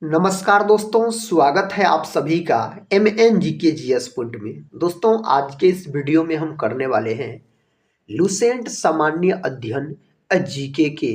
नमस्कार दोस्तों, स्वागत है आप सभी का एम एन जी के जी एस पॉइंट में। दोस्तों, आज के इस वीडियो में हम करने वाले हैं लुसेंट सामान्य अध्ययन जीके के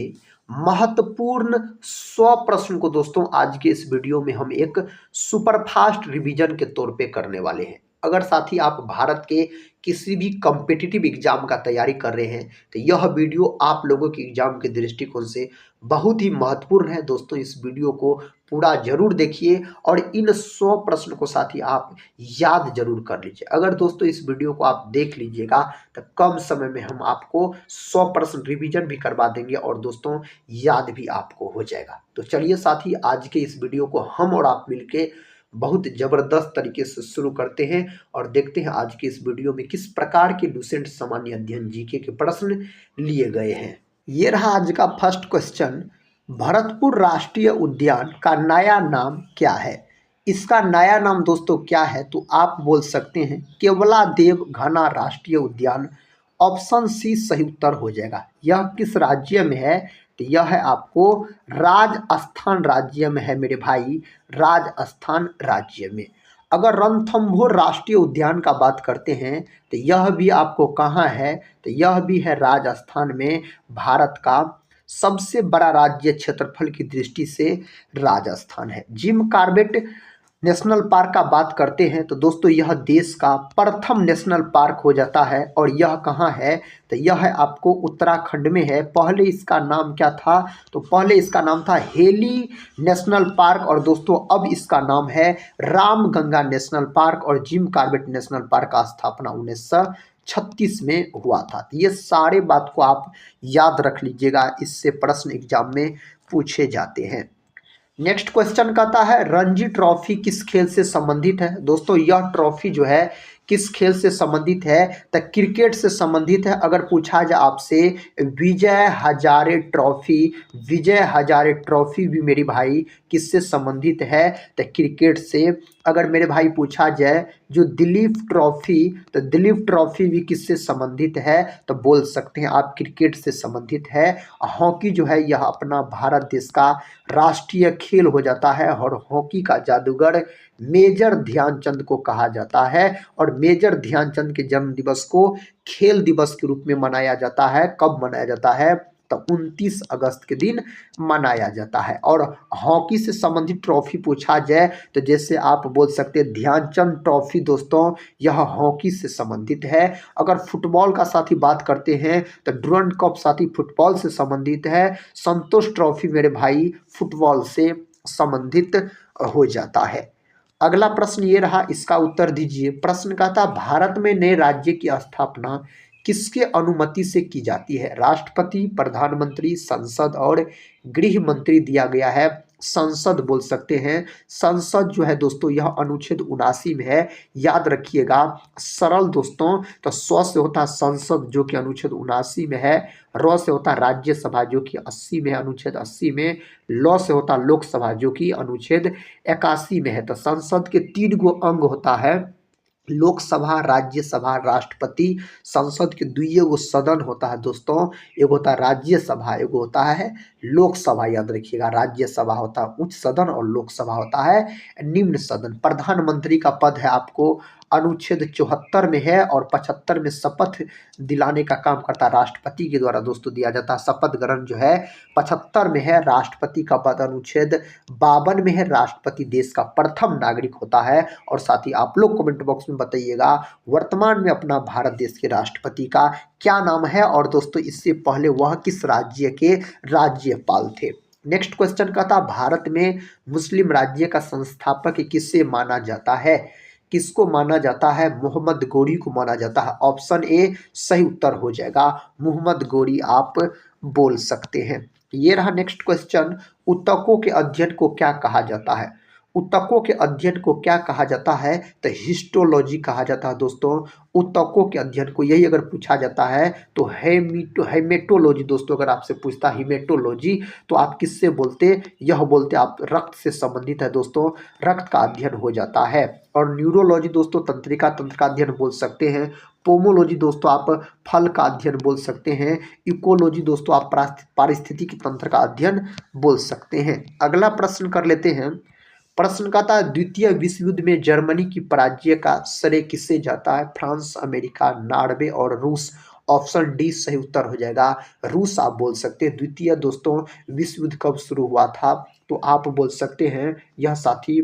महत्वपूर्ण 100 प्रश्न को। दोस्तों, आज के इस वीडियो में हम एक सुपरफास्ट रिवीजन के तौर पे करने वाले हैं। अगर साथी आप भारत के किसी भी कॉम्पिटिटिव एग्जाम का तैयारी कर रहे हैं तो यह वीडियो आप लोगों के एग्जाम के दृष्टिकोण से बहुत ही महत्वपूर्ण है। दोस्तों, इस वीडियो को पूरा जरूर देखिए और इन 100 प्रश्न को साथी आप याद जरूर कर लीजिए। अगर दोस्तों इस वीडियो को आप देख लीजिएगा तो कम समय में हम आपको 100 प्रश्न रिवीजन भी करवा देंगे और दोस्तों याद भी आपको हो जाएगा। तो चलिए साथी, आज के इस वीडियो को हम और आप मिलके बहुत जबरदस्त तरीके से शुरू करते हैं और देखते हैं आज के इस वीडियो में किस प्रकार के लुसेंट सामान्य अध्ययन जीके के प्रश्न लिए गए हैं। ये रहा आज का फर्स्ट क्वेश्चन। भरतपुर राष्ट्रीय उद्यान का नया नाम क्या है? इसका नया नाम दोस्तों क्या है तो आप बोल सकते हैं केवलादेव घना राष्ट्रीय उद्यान। ऑप्शन सी सही उत्तर हो जाएगा। यह किस राज्य में है तो यह है आपको राजस्थान राज्य में है मेरे भाई, राजस्थान राज्य में। अगर रणथंभौर राष्ट्रीय उद्यान का बात करते हैं तो यह भी आपको कहाँ है तो यह भी है राजस्थान में। भारत का सबसे बड़ा राज्य क्षेत्रफल की दृष्टि से राजस्थान है। जिम कॉर्बेट नेशनल पार्क का बात करते हैं तो दोस्तों यह देश का प्रथम नेशनल पार्क हो जाता है और यह कहाँ है तो यह है आपको उत्तराखंड में है। पहले इसका नाम क्या था तो पहले इसका नाम था हेली नेशनल पार्क और दोस्तों अब इसका नाम है रामगंगा नेशनल पार्क। और जिम कॉर्बेट नेशनल पार्क का स्थापना 1936 में हुआ था। तो ये सारे बात को आप याद रख लीजिएगा, इससे प्रश्न एग्जाम में पूछे जाते हैं। नेक्स्ट क्वेश्चन कहता है रणजी ट्रॉफी किस खेल से संबंधित है? दोस्तों यह ट्रॉफी जो है किस खेल से संबंधित है तो क्रिकेट से संबंधित है। अगर पूछा जाए आपसे विजय हजारे ट्रॉफी, विजय हजारे ट्रॉफी भी मेरी भाई किससे संबंधित है तो क्रिकेट से। अगर मेरे भाई पूछा जाए जो दिलीप ट्रॉफी तो दिलीप ट्रॉफी भी किससे संबंधित है तो बोल सकते हैं आप क्रिकेट से संबंधित है। हॉकी जो है यह अपना भारत देश का राष्ट्रीय खेल हो जाता है और हॉकी का जादूगर मेजर ध्यानचंद को कहा जाता है। और मेजर ध्यानचंद के जन्म दिवस को खेल दिवस के रूप में मनाया जाता है। कब मनाया जाता है तो 29 अगस्त के दिन मनाया जाता है। और हॉकी से संबंधित ट्रॉफी पूछा जाए तो जैसे आप बोल सकते हैं ध्यानचंद ट्रॉफी, दोस्तों यह हॉकी से संबंधित है। अगर फुटबॉल का साथी बात करते हैं तो डुरंड कप साथी फुटबॉल से संबंधित है। संतोष ट्रॉफी मेरे भाई फुटबॉल से संबंधित हो जाता है। अगला प्रश्न ये रहा, इसका उत्तर दीजिए। प्रश्न का था भारत में नए राज्य की स्थापना किसके अनुमति से की जाती है? राष्ट्रपति, प्रधानमंत्री, संसद और गृह मंत्री दिया गया है। संसद बोल सकते हैं। संसद जो है दोस्तों यह अनुच्छेद 79 में है, याद रखिएगा। सरल दोस्तों तो स्व से होता है संसद जो कि अनुच्छेद 79 में है। र से होता राज्यसभा जो कि 80 में है, अनुच्छेद 80 में। लॉ से होता लोकसभा जो कि अनुच्छेद 81 में है। तो संसद के 3 गो अंग होता है, लोकसभा, राज्यसभा, राष्ट्रपति। संसद के दुइये गो सदन होता है दोस्तों, एक होता है राज्यसभा, एक होता है लोकसभा। याद रखिएगा, राज्यसभा होता है उच्च सदन और लोकसभा होता है निम्न सदन। प्रधानमंत्री का पद है आपको अनुच्छेद 74 में है और 75 में शपथ दिलाने का काम करता है राष्ट्रपति के द्वारा दोस्तों दिया जाता है। शपथ ग्रहण जो है 75 में है। राष्ट्रपति का पद अनुच्छेद 52 में है। राष्ट्रपति देश का प्रथम नागरिक होता है। और साथ ही आप लोग कमेंट बॉक्स में बताइएगा वर्तमान में अपना भारत देश के राष्ट्रपति का क्या नाम है और दोस्तों इससे पहले वह किस राज्य के राज्यपाल थे। नेक्स्ट क्वेश्चन का था भारत में मुस्लिम राज्य का संस्थापक किसे माना जाता है? किसको माना जाता है? मोहम्मद गोरी को माना जाता है। ऑप्शन ए सही उत्तर हो जाएगा, मोहम्मद गोरी आप बोल सकते हैं। ये रहा नेक्स्ट क्वेश्चन, ऊतकों के अध्ययन को क्या कहा जाता है? ऊतकों के अध्ययन को क्या कहा जाता है? तो हिस्टोलॉजी कहा जाता है दोस्तों। ऊतकों के अध्ययन को, यही अगर पूछा जाता है तो हेमेटोलॉजी दोस्तों। अगर आपसे पूछता हेमेटोलॉजी तो आप किससे बोलते? यह बोलते आप रक्त से संबंधित है दोस्तों, रक्त का अध्ययन हो जाता है। और न्यूरोलॉजी दोस्तों तंत्रिका तंत्र का अध्ययन बोल सकते हैं। पोमोलॉजी दोस्तों आप फल का अध्ययन बोल सकते हैं। इकोलॉजी दोस्तों आप पारिस्थितिकी तंत्र का अध्ययन बोल सकते हैं। अगला प्रश्न कर लेते हैं। प्रश्न का था द्वितीय विश्व युद्ध में जर्मनी की पराजय का श्रेय किससे जाता है? फ्रांस, अमेरिका, नॉर्वे और रूस। ऑप्शन डी सही उत्तर हो जाएगा, रूस आप बोल सकते हैं। द्वितीय दोस्तों विश्व युद्ध कब शुरू हुआ था? तो आप बोल सकते हैं यह साथी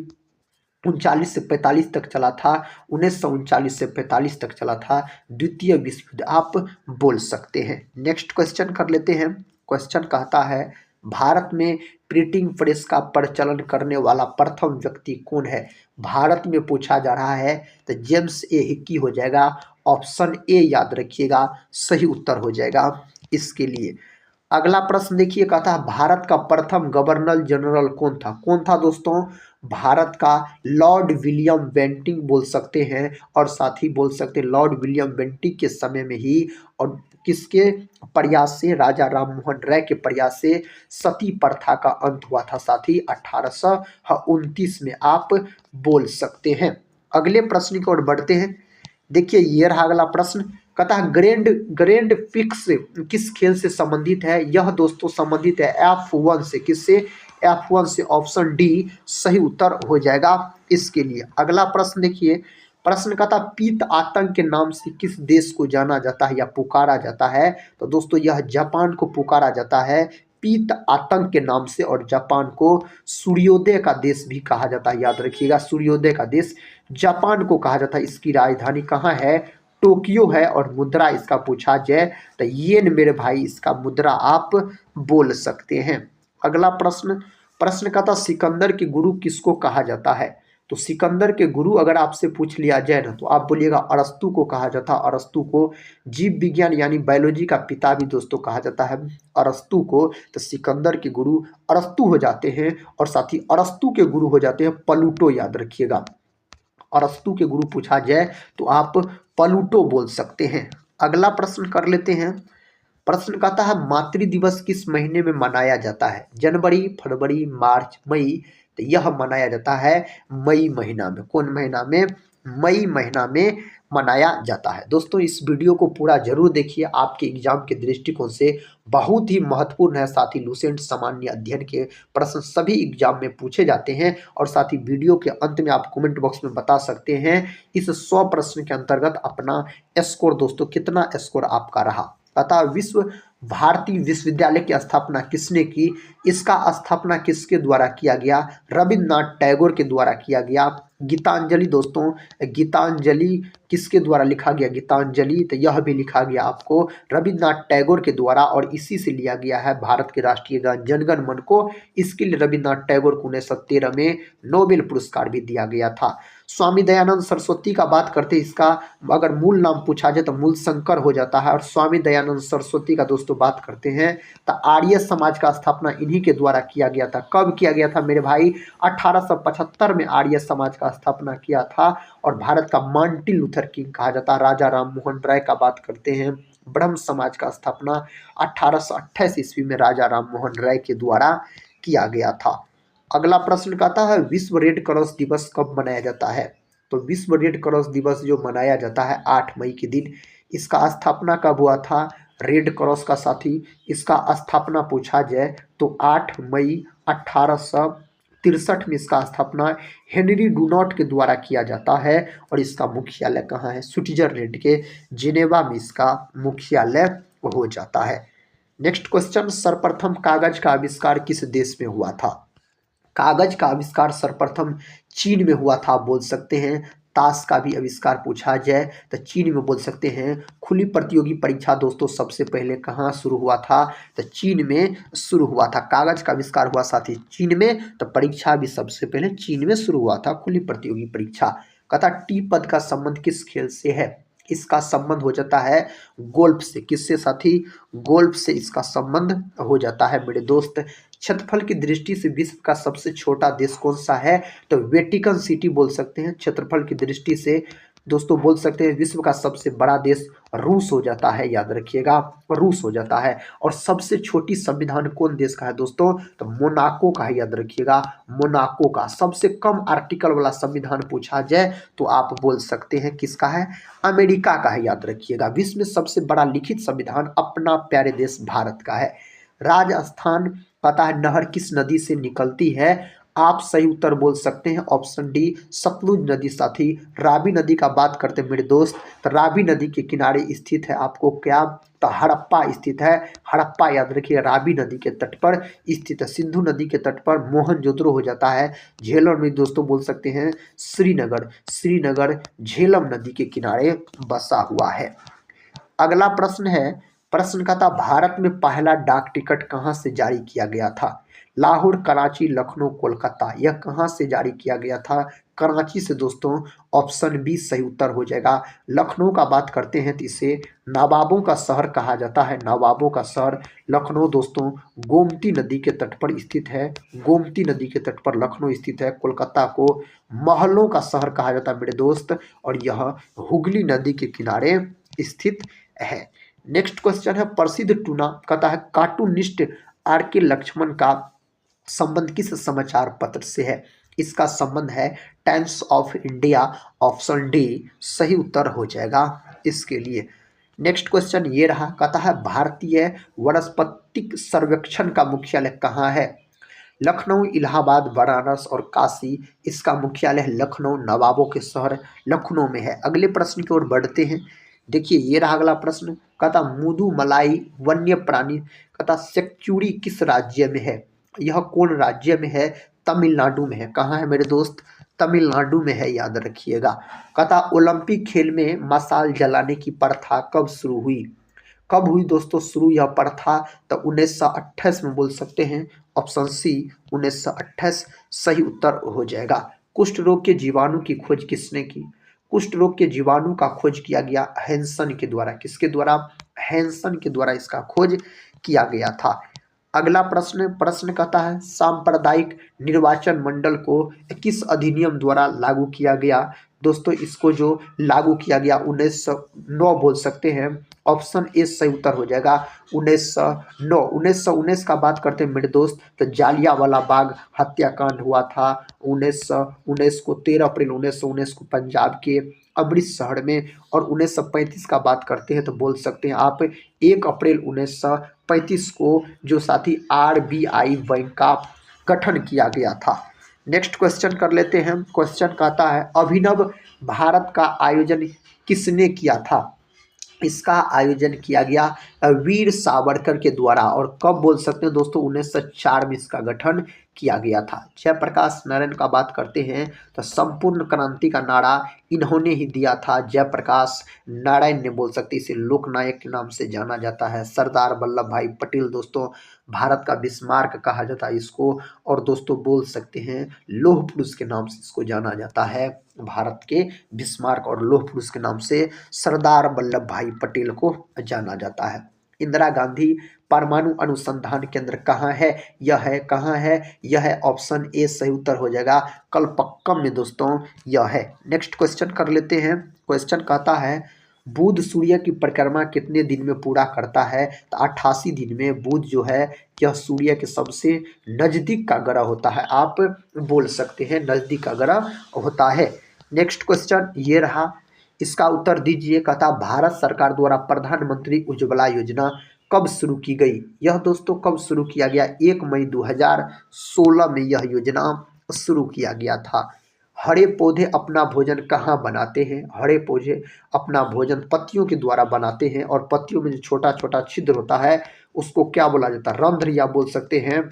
39 से 45 तक चला था। 1939 से 45 तक चला था द्वितीय विश्व युद्ध, आप बोल सकते हैं। नेक्स्ट क्वेश्चन कर लेते हैं। क्वेश्चन कहता है भारत में प्रिंटिंग प्रेस का प्रचलन करने वाला प्रथम व्यक्ति कौन है? भारत में पूछा जा रहा है तो जेम्स ए हिक्की हो जाएगा। ऑप्शन ए याद रखिएगा, सही उत्तर हो जाएगा इसके लिए। अगला प्रश्न देखिए, कहता है भारत का प्रथम गवर्नर जनरल कौन था? कौन था दोस्तों? भारत का लॉर्ड विलियम बेंटिंक बोल सकते हैं। और साथ ही बोल सकते हैं लॉर्ड विलियम बेंटिंक के समय में ही, और किसके प्रयास से? राजा राम मोहन राय के प्रयास से सती प्रथा का अंत हुआ था साथी 1829 में, आप बोल सकते हैं। अगले प्रश्न की ओर बढ़ते हैं। देखिए ये रहा अगला प्रश्न, कहता है ग्रैंड फिक्स किस खेल से संबंधित है? यह दोस्तों संबंधित है F1 से। किससे? F1 से। ऑप्शन डी सही उत्तर हो जाएगा इसके लिए। अगला प्रश्न देखिए, प्रश्न कहता पीत आतंक के नाम से किस देश को जाना जाता है या पुकारा जाता है? तो दोस्तों यह जापान को पुकारा जाता है पीत आतंक के नाम से। और जापान को सूर्योदय का देश भी कहा जाता है, याद रखिएगा सूर्योदय का देश जापान को कहा जाता है। इसकी राजधानी कहाँ है? टोक्यो है। और मुद्रा इसका पूछा जाए तो येन मेरे भाई इसका मुद्रा आप बोल सकते हैं। अगला प्रश्न, प्रश्न का था सिकंदर के गुरु किसको कहा जाता है? तो सिकंदर के गुरु अगर आपसे पूछ लिया जाए ना तो आप बोलिएगा अरस्तु को कहा जाता है। अरस्तु को जीव विज्ञान यानी बायोलॉजी का पिता भी दोस्तों कहा जाता है अरस्तु को। तो सिकंदर के गुरु अरस्तु हो जाते हैं। और साथ ही अरस्तु के गुरु हो जाते हैं प्लूटो, याद रखिएगा। अरस्तु के गुरु पूछा जाए तो आप प्लूटो बोल सकते हैं। अगला प्रश्न कर लेते हैं। प्रश्न कहता है मातृ दिवस किस महीने में मनाया जाता है? जनवरी, फरवरी, मार्च, मई। तो यह मनाया जाता है मई महीना में। कौन महीना में? मई महीना में मनाया जाता है। दोस्तों इस वीडियो को पूरा जरूर देखिए, आपके एग्जाम के दृष्टिकोण से बहुत ही महत्वपूर्ण है। साथ ही लूसेंट सामान्य अध्ययन के प्रश्न सभी एग्जाम में पूछे जाते हैं। और साथ ही वीडियो के अंत में आप कमेंट बॉक्स में बता सकते हैं इस 100 प्रश्न के अंतर्गत अपना स्कोर दोस्तों कितना स्कोर आपका रहा। तथा विश्व भारती विश्वविद्यालय की स्थापना किसने की? इसका स्थापना किसके द्वारा किया गया? रविन्द्रनाथ टैगोर के द्वारा किया गया। गीतांजलि दोस्तों, गीतांजलि किसके द्वारा लिखा गया? गीतांजलि तो यह भी लिखा गया आपको रविन्द्रनाथ टैगोर के द्वारा। और इसी से लिया गया है भारत के राष्ट्रीय गान जनगण मन को। इसके लिए रविन्द्रनाथ टैगोर को 1913 में नोबेल पुरस्कार भी दिया गया था। स्वामी दयानंद सरस्वती का बात करते हैं, इसका अगर मूल नाम पूछा जाए तो मूल शंकर हो जाता है। और स्वामी दयानंद सरस्वती का दोस्तों बात करते हैं तो आर्य समाज का स्थापना इन्हीं के द्वारा किया गया था। कब किया गया था मेरे भाई? 1875 में आर्य समाज का स्थापना किया था। और भारत का मार्टिन लूथर किंग कहा जाता है। राजा राम मोहन राय का बात करते हैं, ब्रह्म समाज का स्थापना 1828 ईस्वी में राजा राम मोहन राय के द्वारा किया गया था। अगला प्रश्न कहता है विश्व रेड क्रॉस दिवस कब मनाया जाता है? तो विश्व रेड क्रॉस दिवस जो मनाया जाता है 8 मई के दिन। इसका स्थापना कब हुआ था? रेड क्रॉस का साथी इसका स्थापना पूछा जाए तो 8 मई 1863 में इसका स्थापना हेनरी डुनॉट के द्वारा किया जाता है। और इसका मुख्यालय कहाँ है? स्विट्जरलैंड के जिनेवा में इसका मुख्यालय हो जाता है। नेक्स्ट क्वेश्चन, सर्वप्रथम कागज का आविष्कार किस देश में हुआ था? कागज का आविष्कार सर्वप्रथम चीन में हुआ था, आप बोल सकते हैं। ताश का भी आविष्कार पूछा जाए तो चीन में बोल सकते हैं। खुली प्रतियोगी परीक्षा दोस्तों सबसे पहले कहाँ शुरू हुआ था? तो चीन में शुरू हुआ था। कागज का आविष्कार हुआ साथ ही चीन में, तो परीक्षा भी सबसे पहले चीन में शुरू हुआ था, खुली प्रतियोगी परीक्षा। कहता टी पद का संबंध किस खेल से है? इसका संबंध हो जाता है गोल्फ से। किससे साथी? गोल्फ से इसका संबंध हो जाता है मेरे दोस्त। क्षेत्रफल की दृष्टि से विश्व का सबसे छोटा देश कौन सा है? तो वेटिकन सिटी बोल सकते हैं। क्षेत्रफल की दृष्टि से दोस्तों बोल सकते हैं विश्व का सबसे बड़ा देश रूस हो जाता है, याद रखिएगा रूस हो जाता है। और सबसे छोटी संविधान कौन देश का है दोस्तों? तो मोनाको का है, याद रखिएगा मोनाको का। सबसे कम आर्टिकल वाला संविधान पूछा जाए तो आप बोल सकते हैं किसका है? अमेरिका का है, याद रखिएगा। विश्व में सबसे बड़ा लिखित संविधान अपना प्यारे देश भारत का है। राजस्थान पता है नहर किस नदी से निकलती है? आप सही उत्तर बोल सकते हैं ऑप्शन डी सतलुज नदी। साथी रावी नदी का बात करते हैं मेरे दोस्त, तो रावी नदी के किनारे स्थित है आपको क्या? तो हड़प्पा स्थित है। हड़प्पा याद रखिए रावी नदी के तट पर स्थित है। सिंधु नदी के तट पर मोहनजोदड़ो हो जाता है। झेलम में दोस्तों बोल सकते हैं श्रीनगर। श्रीनगर झेलम नदी के किनारे बसा हुआ है। अगला प्रश्न है, प्रश्न का था भारत में पहला डाक टिकट कहाँ से जारी किया गया था? लाहौर, कराची, लखनऊ, कोलकाता, यह कहाँ से जारी किया गया था? कराची से दोस्तों। ऑप्शन बी सही उत्तर हो जाएगा। लखनऊ का बात करते हैं तो इसे नवाबों का शहर कहा जाता है। नवाबों का शहर लखनऊ दोस्तों गोमती नदी के तट पर स्थित है। गोमती नदी के तट पर लखनऊ स्थित है। कोलकाता को महलों का शहर कहा जाता है मेरे दोस्त, और यह हुगली नदी के किनारे स्थित है। नेक्स्ट क्वेश्चन है, प्रसिद्ध टूना कहता है कार्टूनिस्ट आर के लक्ष्मण का संबंध किस समाचार पत्र से है? इसका संबंध है times of India. Option D सही उत्तर हो जाएगा इसके लिए। नेक्स्ट क्वेश्चन ये रहा, कहता है भारतीय वनस्पतिक सर्वेक्षण का मुख्यालय कहाँ है? लखनऊ, इलाहाबाद, वाराणसी और काशी। इसका मुख्यालय लखनऊ, नवाबों के शहर लखनऊ में है। अगले प्रश्न की ओर बढ़ते हैं। देखिए ये रहा अगला प्रश्न, कहता मुदुमलाई वन्य प्राणी कहता सेंचुरी किस राज्य में है? यह कौन राज्य में है? तमिलनाडु में है। कहाँ है मेरे दोस्त? तमिलनाडु में है, याद रखिएगा। कहता ओलंपिक खेल में मशाल जलाने की प्रथा कब शुरू हुई? कब हुई दोस्तों शुरू यह प्रथा? तो 1928 में बोल सकते हैं। ऑप्शन सी 1928 सही उत्तर हो जाएगा। कुष्ठ रोग के जीवाणु की खोज किसने की? कुष्ठ रोग के जीवाणु का खोज किया गया हैंसन के द्वारा। किसके द्वारा? हैंसन के द्वारा इसका खोज किया गया था। अगला प्रश्न कहता है सांप्रदायिक निर्वाचन मंडल को किस अधिनियम द्वारा लागू किया गया? दोस्तों इसको जो लागू किया गया 1909 बोल सकते हैं। ऑप्शन ए सही उत्तर हो जाएगा 1909। 1919 का बात करते हैं मेरे दोस्त, तो जालियांवाला बाग हत्याकांड हुआ था 1919 को। 13 अप्रैल 1919 को पंजाब के अमृतसर में। और 1935 का बात करते हैं तो बोल सकते हैं आप 1 अप्रैल 1935 को जो साथी RBI बैंक का गठन किया गया था। नेक्स्ट क्वेश्चन कर लेते हैं। क्वेश्चन कहता है अभिनव भारत का आयोजन किसने किया था? इसका आयोजन किया गया वीर सावरकर के द्वारा। और कब बोल सकते हैं दोस्तों? 1904 में इसका गठन किया गया था। जयप्रकाश नारायण का बात करते हैं तो संपूर्ण क्रांति का नारा इन्होंने ही दिया था। जयप्रकाश नारायण ने बोल सकते, इसे लोकनायक के नाम से जाना जाता है। सरदार वल्लभ भाई पटेल दोस्तों भारत का बिस्मार्क कहा जाता है इसको। और दोस्तों बोल सकते हैं लौह पुरुष के नाम से इसको जाना जाता है। भारत के बिस्मार्क और लौह पुरुष के नाम से सरदार वल्लभ भाई पटेल को जाना जाता है। इंदिरा गांधी परमाणु अनुसंधान केंद्र कहाँ है? यह है कहाँ है? यह है ऑप्शन ए सही उत्तर हो जाएगा कलपक्कम में दोस्तों यह है। नेक्स्ट क्वेश्चन कर लेते हैं। क्वेश्चन कहता है बुध सूर्य की परिक्रमा कितने दिन में पूरा करता है? तो 88 दिन में। बुध जो है यह सूर्य के सबसे नजदीक का ग्रह होता है। आप बोल सकते हैं नजदीक का ग्रह होता है। नेक्स्ट क्वेश्चन ये रहा, इसका उत्तर दीजिए। कहता भारत सरकार द्वारा प्रधानमंत्री उज्ज्वला योजना कब शुरू की गई? यह दोस्तों कब शुरू किया गया? 1 मई 2016 में यह योजना शुरू किया गया था। हरे पौधे अपना भोजन कहाँ बनाते हैं? हरे पौधे अपना भोजन पत्तियों के द्वारा बनाते हैं। और पत्तियों में जो छोटा छोटा छिद्र होता है उसको क्या बोला जाता है? रंध्र, या बोल सकते हैं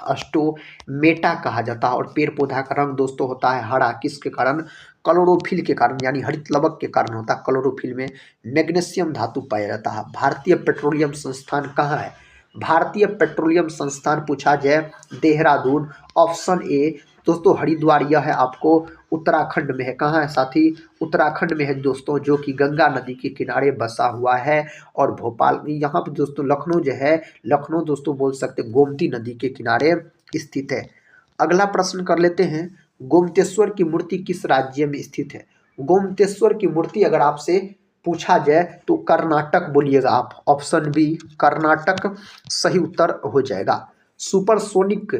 अस्टोमेटा कहा जाता है। और पेड़ पौधा का रंग दोस्तों होता है हरा, किसके कारण? क्लोरोफिल के कारण, यानी हरित लवक के कारण होता है। क्लोरोफिल में मैग्नीशियम धातु पाया जाता है। भारतीय पेट्रोलियम संस्थान कहाँ है? भारतीय पेट्रोलियम संस्थान पूछा जाए देहरादून। ऑप्शन ए दोस्तों हरिद्वार यह है आपको उत्तराखंड में है। कहाँ है साथी? उत्तराखंड में है दोस्तों, जो कि गंगा नदी के किनारे बसा हुआ है। और भोपाल यहाँ पर दोस्तों लखनऊ जो है, लखनऊ दोस्तों बोल सकते गोमती नदी के किनारे स्थित है। अगला प्रश्न कर लेते हैं, गोमतेश्वर की मूर्ति किस राज्य में स्थित है? गोमतेश्वर की मूर्ति अगर आपसे पूछा जाए तो कर्नाटक बोलिएगा आप। ऑप्शन बी कर्नाटक सही उत्तर हो जाएगा। सुपरसोनिक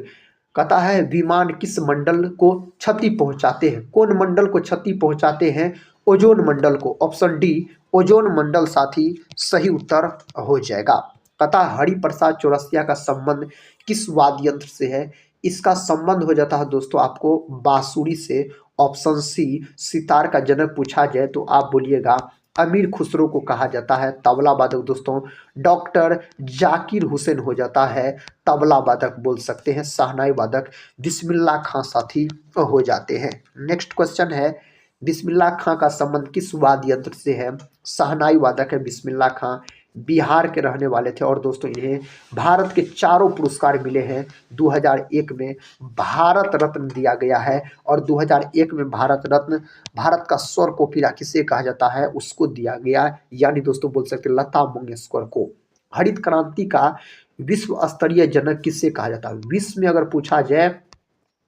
कहता है विमान किस मंडल को क्षति पहुंचाते हैं? कौन मंडल को क्षति पहुंचाते हैं? ओजोन मंडल को। ऑप्शन डी ओजोन मंडल साथी सही उत्तर हो जाएगा। कहता है हरिप्रसाद चौरसिया का संबंध किस वाद्य यंत्र से है? इसका संबंध हो जाता है दोस्तों आपको बांसुरी से। ऑप्शन सी सितार का जनक पूछा जाए तो आप बोलिएगा अमीर खुसरो को कहा जाता है तबला वादक दोस्तों। डॉक्टर जाकिर हुसैन हो जाता है तबला वादक बोल सकते हैं, शहनाई वादक बिस्मिल्लाह खां साथी हो जाते हैं। नेक्स्ट क्वेश्चन है, बिस्मिल्लाह खां का संबंध किस वाद्य यंत्र से है? शहनाई वादक है बिस्मिल्लाह खां, बिहार के रहने वाले थे। और दोस्तों इन्हें भारत के चारों पुरस्कार मिले हैं। 2001 में भारत रत्न दिया गया है और 2001 में भारत रत्न, भारत का स्वर कोकिला किसे कहा जाता है उसको दिया गया, यानी दोस्तों बोल सकते लता मंगेशकर को। हरित क्रांति का विश्व स्तरीय जनक किसे कहा जाता है? विश्व में अगर पूछा जाए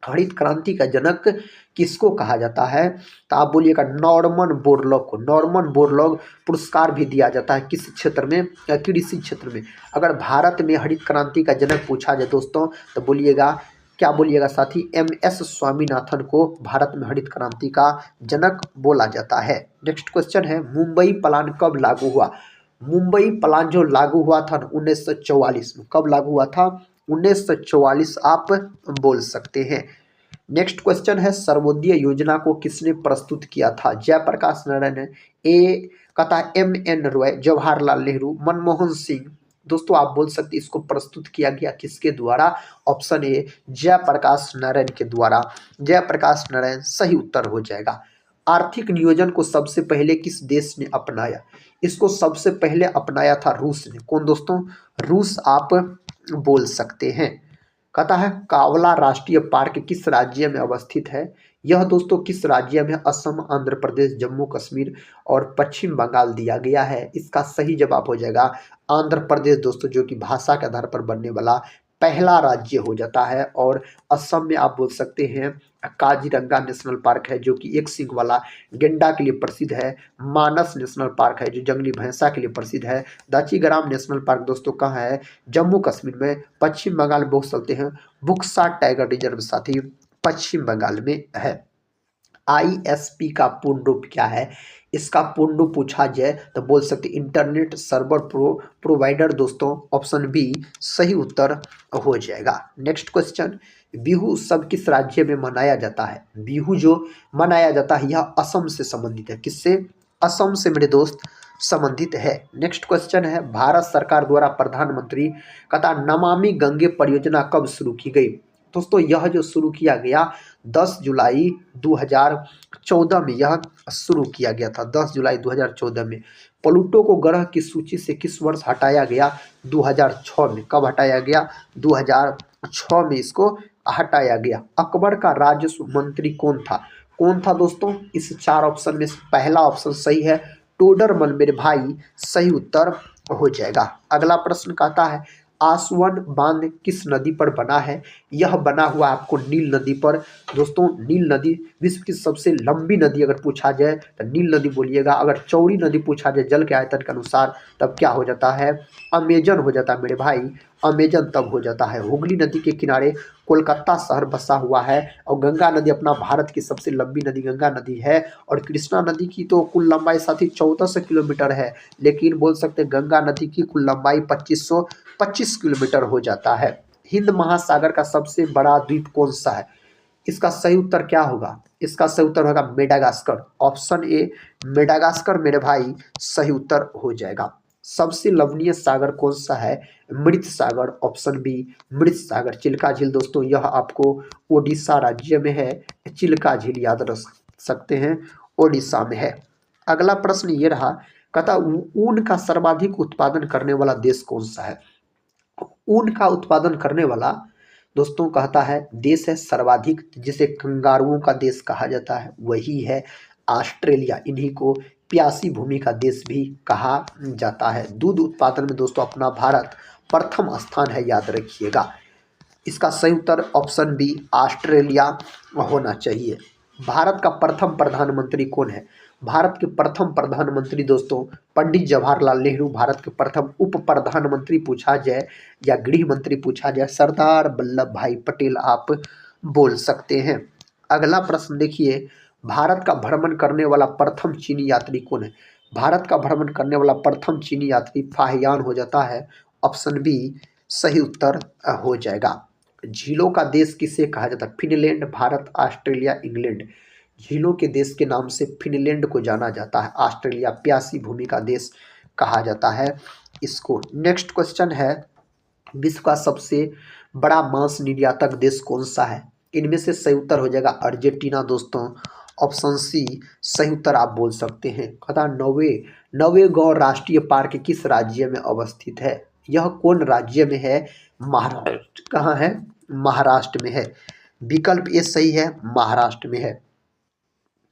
हरित क्रांति का जनक किसको कहा जाता है तो आप बोलिएगा नॉर्मन बोरलॉग को। नॉर्मन बोरलॉग पुरस्कार भी दिया जाता है किस क्षेत्र में? कृषि क्षेत्र में। अगर भारत में हरित क्रांति का जनक पूछा जाए दोस्तों तो बोलिएगा, क्या बोलिएगा साथी? MS स्वामीनाथन को भारत में हरित क्रांति का जनक बोला जाता है। नेक्स्ट क्वेश्चन है, मुंबई प्लान कब लागू हुआ? मुंबई प्लान जो लागू हुआ था 1944 में। कब लागू हुआ था? 1944 आप बोल सकते हैं। नेक्स्ट क्वेश्चन है, सर्वोदय योजना को किसने प्रस्तुत किया था? जयप्रकाश नारायण ने, ए कहता है MN रॉय, जवाहरलाल नेहरू, मनमोहन सिंह। दोस्तों आप बोल सकते इसको प्रस्तुत किया गया किसके द्वारा? ऑप्शन ए जयप्रकाश नारायण के द्वारा। जयप्रकाश नारायण सही उत्तर हो जाएगा। आर्थिक नियोजन को सबसे पहले किस देश ने अपनाया? इसको सबसे पहले अपनाया था रूस ने। कौन दोस्तों? रूस आप बोल सकते हैं। कहता है कावला राष्ट्रीय पार्क किस राज्य में अवस्थित है? यह दोस्तों किस राज्य में? असम, आंध्र प्रदेश, जम्मू कश्मीर और पश्चिम बंगाल दिया गया है। इसका सही जवाब हो जाएगा आंध्र प्रदेश दोस्तों, जो कि भाषा के आधार पर बनने वाला पहला राज्य हो जाता है। और असम में आप बोल सकते हैं काजीरंगा नेशनल पार्क है, जो कि एक सींग वाला गेंडा के लिए प्रसिद्ध है। मानस नेशनल पार्क है जो जंगली भैंसा के लिए प्रसिद्ध है। दाचीग्राम नेशनल पार्क दोस्तों कहाँ है? जम्मू कश्मीर में। पश्चिम बंगाल में बोल सकते हैं बुक्सा टाइगर रिजर्व साथी पश्चिम बंगाल में है। ISP का पूर्ण रूप क्या है? इसका पूर्ण रूप पूछा जाए तो बोल सकते इंटरनेट सर्वर प्रोवाइडर दोस्तों। ऑप्शन बी सही उत्तर हो जाएगा। नेक्स्ट क्वेश्चन, बिहू उत्सव किस राज्य में मनाया जाता है? बिहू जो मनाया जाता है यह असम से संबंधित है। किससे? असम से मेरे दोस्त संबंधित है। नेक्स्ट क्वेश्चन है, भारत सरकार द्वारा प्रधानमंत्री कथा नमामि गंगे परियोजना कब शुरू की गई? दोस्तों यह जो शुरू किया गया 10 जुलाई 2014 में यह शुरू किया गया था। 10 जुलाई 2014 में। प्लूटो को ग्रह की सूची से किस वर्ष हटाया गया? 2006 में। कब हटाया गया? 2006 में इसको हटाया गया। अकबर का राजस्व मंत्री कौन था? कौन था दोस्तों? इस 4 ऑप्शन में पहला ऑप्शन सही है, टोडरमल मेरे भाई सही उत्तर हो जाएगा। अगला प्रश्न कहता है आसवन बांध किस नदी पर बना है? यह बना हुआ आपको नील नदी पर। दोस्तों नील नदी विश्व की सबसे लंबी नदी अगर पूछा जाए तो नील नदी बोलिएगा। अगर चौड़ी नदी पूछा जाए जल के आयतन के अनुसार तब क्या हो जाता है? अमेजन हो जाता है मेरे भाई। अमेजन तब हो जाता है। हुगली नदी के किनारे कोलकाता शहर बसा हुआ है। और गंगा नदी अपना भारत की सबसे लंबी नदी गंगा नदी है। और कृष्णा नदी की तो कुल लंबाई साथी 1400 किलोमीटर है, लेकिन बोल सकते हैं गंगा नदी की कुल लंबाई 2525 किलोमीटर हो जाता है। हिंद महासागर का सबसे बड़ा द्वीप कौन सा है? इसका सही उत्तर क्या होगा? इसका सही उत्तर होगा मेडागास्कर। ऑप्शन ए मेडागास्कर मेरे भाई सही उत्तर हो जाएगा। सबसे लवणीय सागर कौन सा है? मृत सागर। ऑप्शन बी मृत सागर। चिल्का झील दोस्तों यह आपको ओडिशा राज्य में है। चिल्का झील याद रख सकते हैं, ओडिशा में है। अगला प्रश्न ये रहा, कहता ऊन का सर्वाधिक उत्पादन करने वाला देश कौन सा है? ऊन का उत्पादन करने वाला दोस्तों कहता है देश है सर्वाधिक जिसे कंगारुओं का देश कहा जाता है वही है ऑस्ट्रेलिया। इन्हीं को प्यासी भूमि का देश भी कहा जाता है। दूध उत्पादन में दोस्तों अपना भारत प्रथम स्थान है, याद रखिएगा। इसका सही उत्तर ऑप्शन बी ऑस्ट्रेलिया होना चाहिए। भारत का प्रथम प्रधानमंत्री कौन है? भारत के प्रथम प्रधानमंत्री दोस्तों पंडित जवाहरलाल नेहरू। भारत के प्रथम उप प्रधानमंत्री पूछा जाए या गृह मंत्री पूछा जाए, सरदार वल्लभ भाई पटेल आप बोल सकते हैं। अगला प्रश्न देखिए, भारत का भ्रमण करने वाला प्रथम चीनी यात्री कौन है? भारत का भ्रमण करने वाला प्रथम चीनी यात्री फाहियान हो जाता है। ऑप्शन बी सही उत्तर हो जाएगा। झीलों का देश किसे कहा जाता है? Finland, Bharat, Australia, England. झीलों के देश के नाम से फिनलैंड को जाना जाता है। ऑस्ट्रेलिया प्यासी भूमि का देश कहा जाता है इसको। नेक्स्ट क्वेश्चन है, विश्व का सबसे बड़ा मांस निर्यातक देश कौन सा है? इनमें से सही उत्तर हो जाएगा अर्जेंटीना दोस्तों। ऑप्शन सी सही उत्तर आप बोल सकते हैं। कहता नौवेगांव राष्ट्रीय पार्क किस राज्य में अवस्थित है? यह कौन राज्य में है? महाराष्ट्र। कहाँ है? महाराष्ट्र में है। विकल्प ए सही है, महाराष्ट्र में है।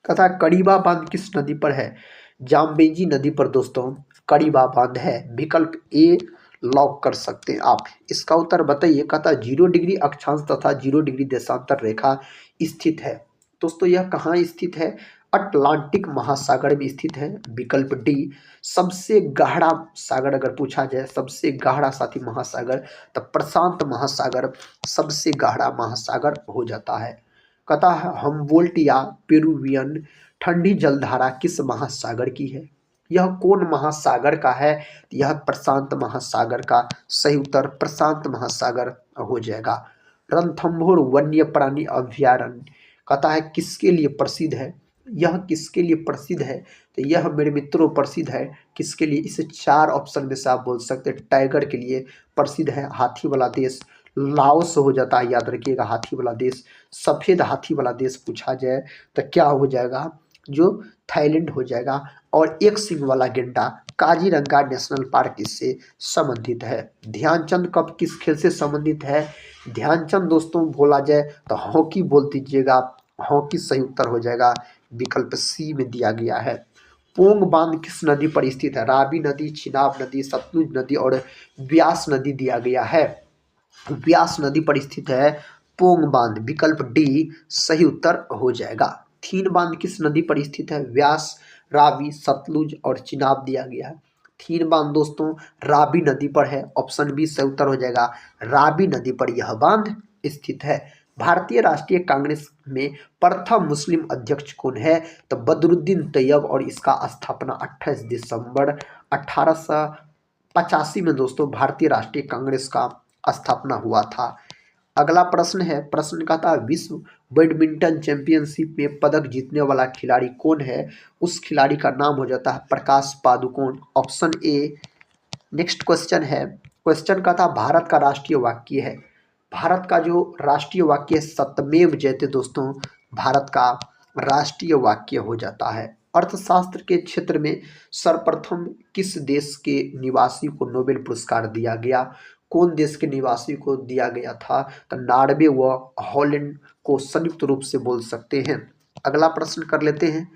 कहता कड़ीबा बांध किस नदी पर है? जाम्बेजी नदी पर दोस्तों कड़ीबा बांध है। विकल्प ए लॉक कर सकते हैं आप। इसका उत्तर बताइए। कहता 0 डिग्री अक्षांश तथा 0 डिग्री देशांतर रेखा स्थित है। दोस्तों यह कहाँ स्थित है? अटलांटिक महासागर में स्थित है। विकल्प डी सबसे गहरा सागर अगर पूछा जाए, सबसे गहरा साथी महासागर, तो प्रशांत महासागर सबसे गहरा महासागर हो जाता है। कहता है हमबोल्ट या पेरुवियन ठंडी जलधारा किस महासागर की है? यह कौन महासागर का है? यह प्रशांत महासागर का। सही उत्तर प्रशांत महासागर हो जाएगा। रणथंभौर वन्य प्राणी अभ्यारण्य कहता है किसके लिए प्रसिद्ध है? यह किसके लिए प्रसिद्ध है? तो यह मेरे मित्रों प्रसिद्ध है किसके लिए? इसे 4 ऑप्शन में से आप बोल सकते हैं। टाइगर के लिए प्रसिद्ध है, हाथी वाला देश लाओस हो जाता है, याद रखिएगा हाथी वाला देश। सफेद हाथी वाला देश पूछा जाए तो क्या हो जाएगा? जो थाईलैंड हो जाएगा। और एक सिंह वाला गेंडा काजीरंगा नेशनल पार्क इससे संबंधित है। ध्यानचंद कप किस खेल से संबंधित है? ध्यानचंद दोस्तों बोला जाए तो हॉकी बोल दीजिएगा। हॉकी सही उत्तर हो जाएगा। विकल्प सी में दिया गया है। पोंग बांध किस नदी पर स्थित है? रावी नदी, चिनाब नदी, सतलुज नदी और ब्यास नदी दिया गया है। व्यास नदी पर स्थित है पोंग बांध। विकल्प डी सही उत्तर हो जाएगा। थीन बांध किस नदी पर स्थित है? व्यास, रावी, सतलुज और चिनाब दिया गया है। थीन बांध दोस्तों रावी नदी पर है। ऑप्शन बी सही उत्तर हो जाएगा। रावी नदी पर यह बांध स्थित है। भारतीय राष्ट्रीय कांग्रेस में प्रथम मुस्लिम अध्यक्ष कौन है? तो बदरुद्दीन तैयब। और इसका स्थापना 28 दिसंबर 1885 में दोस्तों भारतीय राष्ट्रीय कांग्रेस का स्थापना हुआ था। अगला प्रश्न है, प्रश्न का था विश्व बैडमिंटन चैंपियनशिप में पदक जीतने वाला खिलाड़ी कौन है? उस खिलाड़ी का नाम हो जाता है Prakash Padukone. Option A. Next question है, क्वेश्चन का था भारत का राष्ट्रीय वाक्य है। भारत का जो राष्ट्रीय वाक्य है सत्यमेव जयते दोस्तों भारत का राष्ट्रीय वाक्य हो जाता है। अर्थशास्त्र के क्षेत्र में सर्वप्रथम किस देश के निवासी को नोबेल पुरस्कार दिया गया? कौन देश के निवासी को दिया गया था? तो नॉर्वे व हॉलैंड को संयुक्त रूप से बोल सकते हैं। अगला प्रश्न कर लेते हैं।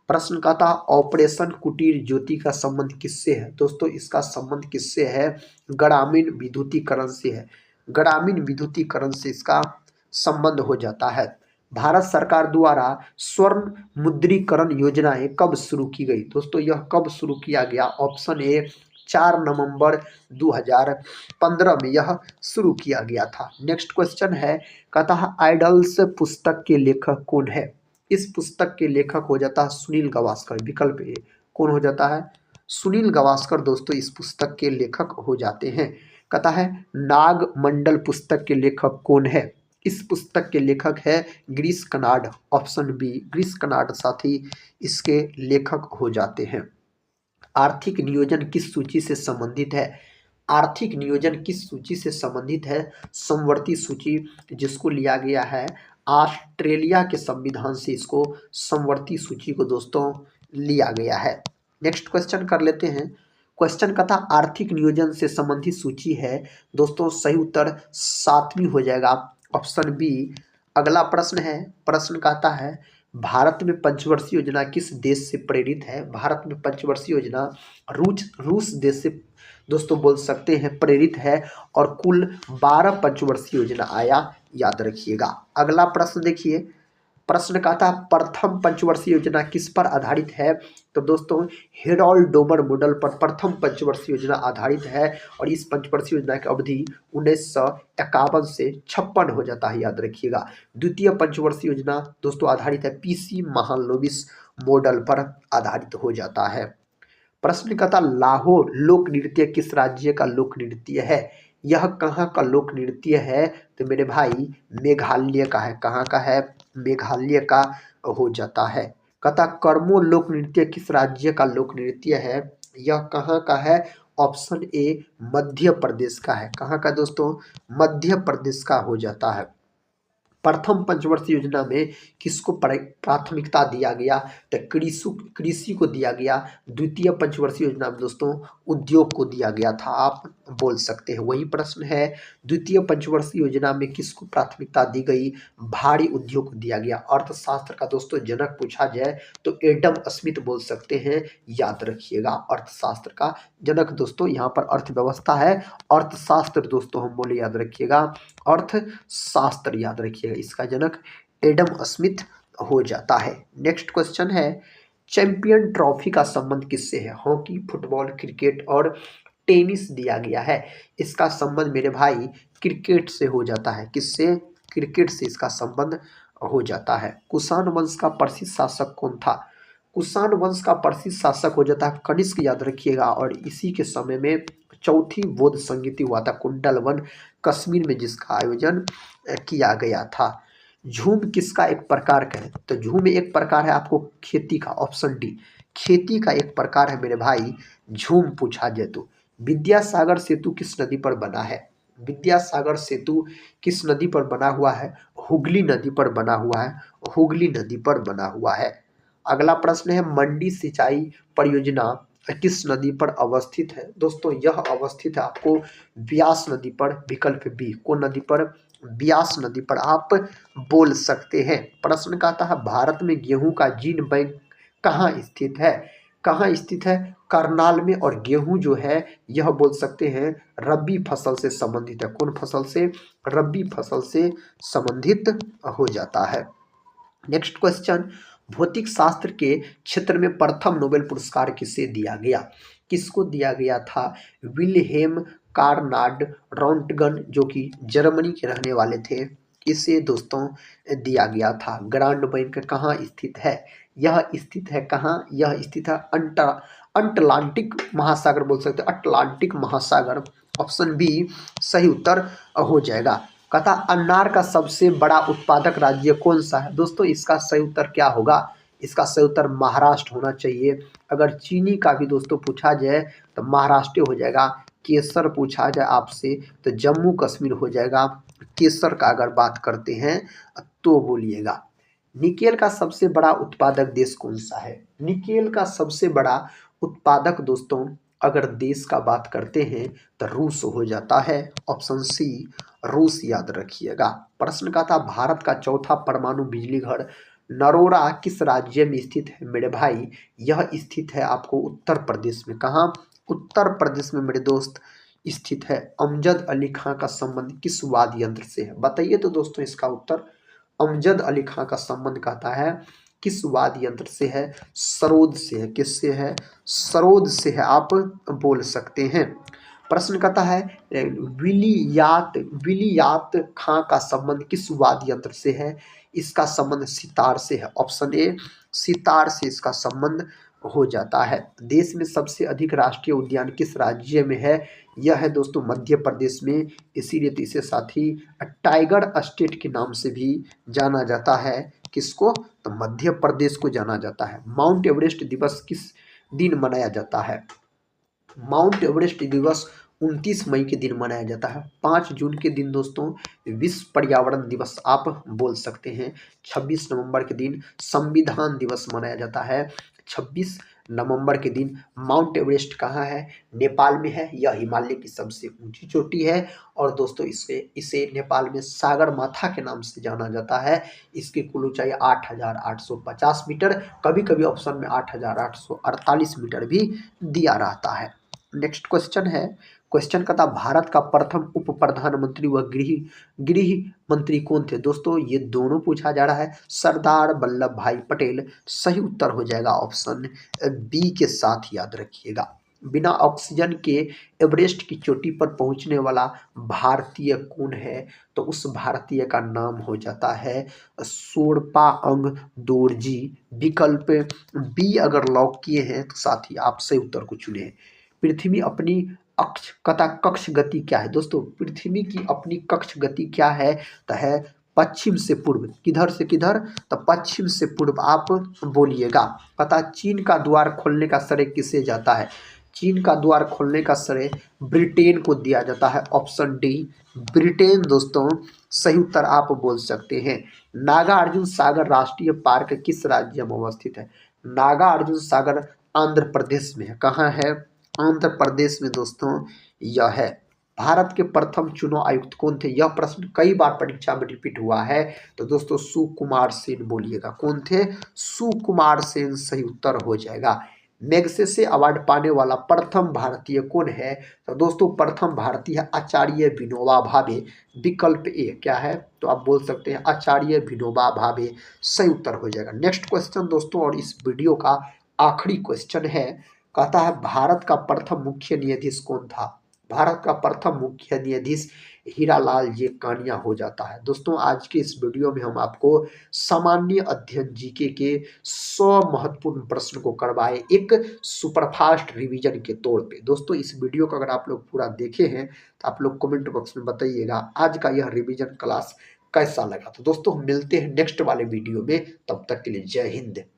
प्रश्न का था ऑपरेशन कुटीर ज्योति का संबंध किससे है? दोस्तों इसका संबंध किससे है? ग्रामीण विद्युतीकरण से है। ग्रामीण विद्युतीकरण से इसका संबंध हो जाता है। भारत सरकार द्वारा स्वर्ण मुद्रीकरण योजनाएं कब शुरू की गई? दोस्तों यह कब शुरू किया गया? ऑप्शन ए 4 नवंबर 2015 में यह शुरू किया गया था। नेक्स्ट क्वेश्चन है, कहता है आइडल्स पुस्तक के लेखक कौन है? इस पुस्तक के लेखक हो जाता है सुनील गावस्कर। विकल्प ए कौन हो जाता है? सुनील गावस्कर दोस्तों इस पुस्तक के लेखक हो जाते हैं। कहता है नागमंडल पुस्तक के लेखक कौन है? इस पुस्तक के लेखक है गिरीश कर्नाड। ऑप्शन बी गिरीश कर्नाड साथी इसके लेखक हो जाते हैं। आर्थिक नियोजन किस सूची से संबंधित है? आर्थिक नियोजन किस सूची से संबंधित है? समवर्ती सूची, जिसको लिया गया है ऑस्ट्रेलिया के संविधान से। इसको समवर्ती सूची को दोस्तों लिया गया है। नेक्स्ट क्वेश्चन कर लेते हैं। क्वेश्चन का था आर्थिक नियोजन से संबंधित सूची है। दोस्तों सही उत्तर 7वीं हो जाएगा, ऑप्शन बी। अगला प्रश्न है, प्रश्न कहता है भारत में पंचवर्षीय योजना किस देश से प्रेरित है। भारत में पंचवर्षीय योजना रूस देश से दोस्तों बोल सकते हैं प्रेरित है, और कुल 12 पंचवर्षीय योजना आया, याद रखिएगा। अगला प्रश्न देखिए, प्रश्न का था प्रथम पंचवर्षीय योजना किस पर आधारित है। तो दोस्तों हेरोल्ड डोमर मॉडल पर प्रथम पंचवर्षीय योजना आधारित है, और इस पंचवर्षीय योजना की अवधि 1951 से 56 हो जाता है, याद रखिएगा। द्वितीय पंचवर्षीय योजना दोस्तों आधारित है पीसी महालनोबिस मॉडल पर आधारित हो जाता है। प्रश्न का था लाहौर लोक नृत्य किस राज्य का लोक नृत्य है। यह कहाँ का लोक नृत्य है। तो मेरे भाई मेघालय का है। कहाँ का है, मेघालय का हो जाता है। कथा कर्मो लोक नृत्य किस राज्य का लोक नृत्य है। यह कहाँ का है, ऑप्शन ए मध्य प्रदेश का है। कहाँ का दोस्तों, मध्य प्रदेश का हो जाता है। प्रथम पंचवर्षीय योजना में किसको प्राथमिकता दिया गया, तो कृषि को दिया गया। द्वितीय पंचवर्षीय योजना में दोस्तों उद्योग को दिया गया था, आप बोल सकते हैं। वही प्रश्न है, द्वितीय पंचवर्षीय योजना में किसको प्राथमिकता दी गई, भारी उद्योग को दिया गया। अर्थशास्त्र का दोस्तों जनक पूछा जाए तो एडम स्मिथ बोल सकते हैं, याद रखिएगा। अर्थशास्त्र का जनक दोस्तों यहाँ पर अर्थव्यवस्था है, अर्थशास्त्र दोस्तों हम बोले, याद रखिएगा अर्थशास्त्र, याद रखिएगा। इसका जनक एडम स्मिथ हो जाता है। नेक्स्ट क्वेश्चन है, चैंपियन ट्रॉफी का संबंध किससे है। हॉकी, फुटबॉल, क्रिकेट और टेनिस दिया गया है। इसका संबंध मेरे भाई क्रिकेट से हो जाता है। किससे, क्रिकेट से इसका संबंध हो जाता है। कुषाण वंश का प्रसिद्ध शासक कौन था। कुषाण वंश का प्रसिद्ध शासक हो जाता है कनिष्क, याद रखिएगा। और इसी के समय में चौथी बौद्ध संगीति हुआ था कुंडलवन कश्मीर में, जिसका आयोजन किया गया था। झूम किसका एक प्रकार का है। तो झूम एक प्रकार है आपको खेती का, ऑप्शन डी। खेती का एक प्रकार है मेरे भाई झूम पूछा जाए तो। विद्यासागर सेतु किस नदी पर बना है। विद्यासागर सेतु किस नदी पर बना हुआ है, हुगली नदी पर बना हुआ है, हुगली नदी पर बना हुआ है। अगला प्रश्न है, मंडी सिंचाई परियोजना किस नदी पर अवस्थित है। दोस्तों यह अवस्थित है आपको ब्यास नदी पर, विकल्प बी। कौन नदी पर, ब्यास नदी पर आप बोल सकते हैं। प्रश्न का था भारत में गेहूं का जीन बैंक कहाँ स्थित है। कहाँ स्थित है, करनाल में। और गेहूं जो है यह बोल सकते हैं रबी फसल से संबंधित है। कौन फसल से, रबी फसल से संबंधित हो जाता है। नेक्स्ट क्वेश्चन, भौतिक शास्त्र के क्षेत्र में प्रथम नोबेल पुरस्कार किसे दिया गया। किसको दिया गया था, विल्हेम कार्नाड रॉन्टगन जो कि जर्मनी के रहने वाले थे, इसे दोस्तों दिया गया था। ग्रांड बैंक कहाँ स्थित है, यह स्थित है कहाँ, यह स्थित है अटलांटिक महासागर बोल सकते हैं, अटलांटिक महासागर, ऑप्शन बी सही उत्तर हो जाएगा। कथा अनार का सबसे बड़ा उत्पादक राज्य कौन सा है। दोस्तों इसका सही उत्तर क्या होगा, इसका सही उत्तर महाराष्ट्र होना चाहिए। अगर चीनी का भी दोस्तों पूछा जाए तो महाराष्ट्र हो जाएगा। केसर पूछा जाए आपसे तो जम्मू कश्मीर हो जाएगा। केसर का अगर बात करते हैं तो बोलिएगा। निकेल का सबसे बड़ा उत्पादक देश कौन सा है। निकेल का सबसे बड़ा उत्पादक दोस्तों अगर देश का बात करते हैं तो रूस हो जाता है, ऑप्शन सी रूस, याद रखिएगा। प्रश्न का था भारत का चौथा परमाणु बिजली घर नरोरा किस राज्य में स्थित है। मेरे भाई यह स्थित है आपको उत्तर प्रदेश में। कहाँ, उत्तर प्रदेश में मेरे दोस्त स्थित है। अमजद अली खां का संबंध किस वाद्य यंत्र से है। बताइए तो दोस्तों इसका उत्तर, अमजद अली खां का संबंध कहता है किस वाद्य यंत्र से है, सरोद से है। किससे है, सरोद से है, आप बोल सकते हैं। प्रश्न कहता है विलियात खां का संबंध किस वाद्य यंत्र से है। इसका संबंध सितार से है, ऑप्शन ए सितार से इसका संबंध हो जाता है। देश में सबसे अधिक राष्ट्रीय उद्यान किस राज्य में है। यह है दोस्तों मध्य प्रदेश में, इसीलिए तो इसे साथ ही टाइगर स्टेट के नाम से भी जाना जाता है। किसको, तो मध्य प्रदेश को जाना जाता है। माउंट एवरेस्ट दिवस किस दिन मनाया जाता है। माउंट एवरेस्ट दिवस 29 मई के दिन मनाया जाता है। 5 जून के दिन दोस्तों विश्व पर्यावरण दिवस आप बोल सकते हैं। 26 नवंबर के दिन संविधान दिवस मनाया जाता है। 26 नवंबर के दिन। माउंट एवरेस्ट कहाँ है? नेपाल में है। यह हिमालय की सबसे ऊंची चोटी है और दोस्तों इसे इसे नेपाल में सागर माथा के नाम से जाना जाता है। इसकी कुल ऊंचाई 8,850 मीटर, कभी कभी ऑप्शन में 8,848 मीटर भी दिया रहता है। नेक्स्ट क्वेश्चन है, क्वेश्चन का था भारत का प्रथम उप प्रधानमंत्री व गृह गृह मंत्री कौन थे? दोस्तों ये दोनों पूछा जा रहा है। सरदार वल्लभ भाई पटेल सही उत्तर हो जाएगा ऑप्शन बी के साथ, याद रखिएगा। बिना ऑक्सीजन के एवरेस्ट की चोटी पर पहुंचने वाला भारतीय कौन है? तो उस भारतीय का नाम हो जाता है सोरपा अंग दोरजी। विकल्प बी अगर लॉक किए हैं तो साथी आप सही उत्तर को चुने। पृथ्वी अपनी अक्ष कथा कक्ष गति क्या है? दोस्तों पृथ्वी की अपनी कक्ष गति क्या है? तो है पश्चिम से पूर्व। किधर से किधर? तो पश्चिम से पूर्व आप बोलिएगा। पता चीन का द्वार खोलने का श्रेय किसे जाता है? चीन का द्वार खोलने का श्रेय ब्रिटेन को दिया जाता है, ऑप्शन डी ब्रिटेन। दोस्तों सही उत्तर आप बोल सकते हैं। नागार्जुन सागर राष्ट्रीय पार्क किस राज्य में अवस्थित है? नागार्जुन सागर आंध्र प्रदेश में है। कहाँ है? आंध्र प्रदेश में दोस्तों यह है। भारत के प्रथम चुनाव आयुक्त कौन थे? यह प्रश्न कई बार परीक्षा में रिपीट हुआ है। तो दोस्तों सुकुमार सेन बोलिएगा। कौन थे? सुकुमार सेन सही उत्तर हो जाएगा। मैग्सेसे अवार्ड पाने वाला प्रथम भारतीय कौन है? तो दोस्तों प्रथम भारतीय आचार्य विनोबा भावे। विकल्प ए क्या है? तो आप बोल सकते हैं आचार्य विनोबा भावे सही उत्तर हो जाएगा। नेक्स्ट क्वेश्चन दोस्तों और इस वीडियो का आखिरी क्वेश्चन है, कहता है भारत का प्रथम मुख्य न्यायाधीश कौन था? भारत का प्रथम मुख्य न्यायाधीश हीरालाल जे कानिया हो जाता है। दोस्तों आज के इस वीडियो में हम आपको सामान्य अध्ययन जीके के 100 महत्वपूर्ण प्रश्न को करवाए एक सुपरफास्ट रिवीजन के तौर पे। दोस्तों इस वीडियो को अगर आप लोग पूरा देखे हैं तो आप लोग कमेंट बॉक्स में बताइएगा आज का यह रिवीजन क्लास कैसा लगा। तो दोस्तों हम मिलते हैं नेक्स्ट वाले वीडियो में, तब तक के लिए जय हिंद।